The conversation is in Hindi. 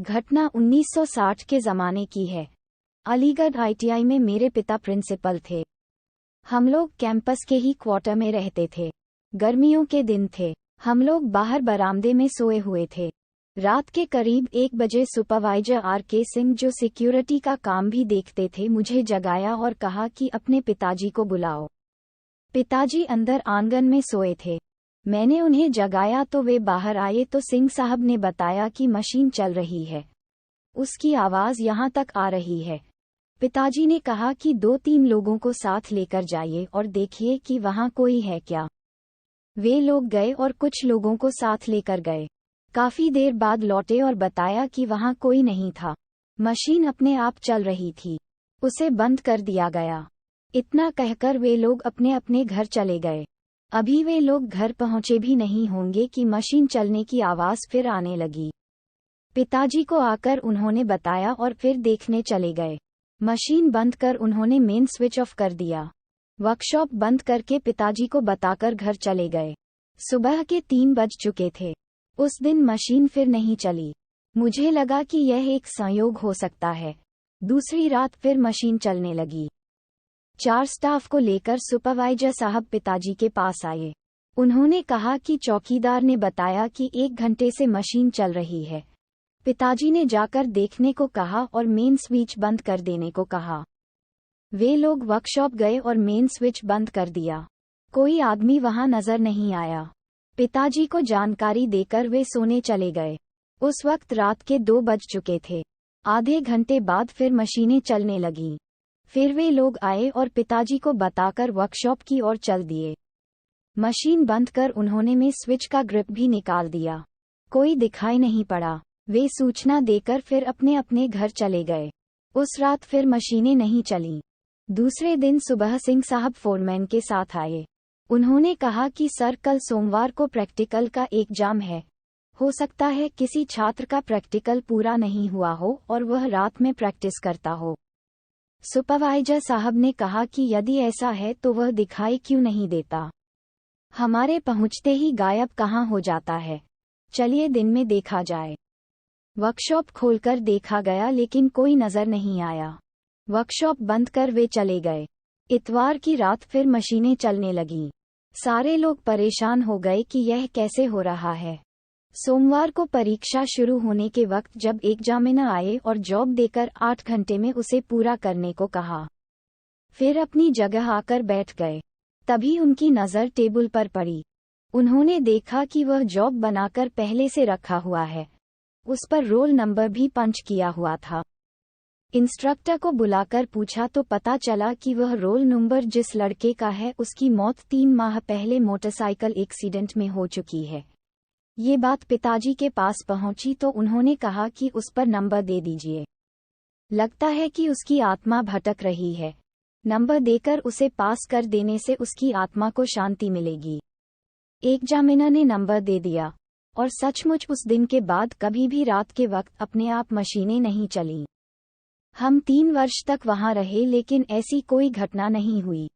घटना 1960 के ज़माने की है। अलीगढ़ आईटीआई में मेरे पिता प्रिंसिपल थे। हम लोग कैंपस के ही क्वार्टर में रहते थे। गर्मियों के दिन थे। हम लोग बाहर बरामदे में सोए हुए थे। रात के करीब 1 बजे सुपरवाइजर आर.के. सिंह, जो सिक्योरिटी का काम भी देखते थे, मुझे जगाया और कहा कि अपने पिताजी को बुलाओ। पिताजी अंदर आंगन में सोए थे। मैंने उन्हें जगाया तो वे बाहर आए तो सिंह साहब ने बताया कि मशीन चल रही है। उसकी आवाज़ यहाँ तक आ रही है। पिताजी ने कहा कि 2-3 लोगों को साथ लेकर जाइए और देखिए कि वहाँ कोई है क्या। वे लोग गए और कुछ लोगों को साथ लेकर गए। काफ़ी देर बाद लौटे और बताया कि वहाँ कोई नहीं था। मशीन अपने आप चल रही थी। उसे बंद कर दिया गया। इतना कहकर वे लोग अपने अपने घर चले गए। अभी वे लोग घर पहुँचे भी नहीं होंगे कि मशीन चलने की आवाज़ फिर आने लगी। पिताजी को आकर उन्होंने बताया और फिर देखने चले गए। मशीन बंद कर उन्होंने मेन स्विच ऑफ कर दिया। वर्कशॉप बंद करके पिताजी को बताकर घर चले गए। सुबह के 3 बज चुके थे। उस दिन मशीन फिर नहीं चली। मुझे लगा कि यह एक संयोग हो सकता है। दूसरी रात फिर मशीन चलने लगी। 4 स्टाफ को लेकर सुपरवाइजर साहब पिताजी के पास आए। उन्होंने कहा कि चौकीदार ने बताया कि 1 घंटे से मशीन चल रही है। पिताजी ने जाकर देखने को कहा और मेन स्विच बंद कर देने को कहा। वे लोग वर्कशॉप गए और मेन स्विच बंद कर दिया। कोई आदमी वहां नजर नहीं आया। पिताजी को जानकारी देकर वे सोने चले गए। उस वक्त रात के 2 बज चुके थे। आधे घंटे बाद फिर मशीनें चलने लगीं। फिर वे लोग आए और पिताजी को बताकर वर्कशॉप की ओर चल दिए। मशीन बंद कर उन्होंने में स्विच का ग्रिप भी निकाल दिया। कोई दिखाई नहीं पड़ा। वे सूचना देकर फिर अपने अपने घर चले गए। उस रात फिर मशीनें नहीं चलीं। दूसरे दिन सुबह सिंह साहब फोरमैन के साथ आए। उन्होंने कहा कि सर, कल सोमवार को प्रैक्टिकल का एग्जाम है। हो सकता है किसी छात्र का प्रैक्टिकल पूरा नहीं हुआ हो और वह रात में प्रैक्टिस करता हो। सुपरवाइजर साहब ने कहा कि यदि ऐसा है तो वह दिखाई क्यों नहीं देता। हमारे पहुंचते ही गायब कहाँ हो जाता है। चलिए दिन में देखा जाए। वर्कशॉप खोलकर देखा गया लेकिन कोई नजर नहीं आया। वर्कशॉप बंद कर वे चले गए। इतवार की रात फिर मशीनें चलने लगीं। सारे लोग परेशान हो गए कि यह कैसे हो रहा है। सोमवार को परीक्षा शुरू होने के वक्त जब एग्जामिनर आए और जॉब देकर 8 घंटे में उसे पूरा करने को कहा, फिर अपनी जगह आकर बैठ गए। तभी उनकी नज़र टेबल पर पड़ी। उन्होंने देखा कि वह जॉब बनाकर पहले से रखा हुआ है। उस पर रोल नंबर भी पंच किया हुआ था। इंस्ट्रक्टर को बुलाकर पूछा तो पता चला कि वह रोल नंबर जिस लड़के का है उसकी मौत 3 माह पहले मोटरसाइकिल एक्सीडेंट में हो चुकी है। ये बात पिताजी के पास पहुंची तो उन्होंने कहा कि उस पर नंबर दे दीजिए। लगता है कि उसकी आत्मा भटक रही है। नंबर देकर उसे पास कर देने से उसकी आत्मा को शांति मिलेगी। एग्जामिनर ने नंबर दे दिया और सचमुच उस दिन के बाद कभी भी रात के वक्त अपने आप मशीनें नहीं चलीं। हम 3 वर्ष तक वहां रहे लेकिन ऐसी कोई घटना नहीं हुई।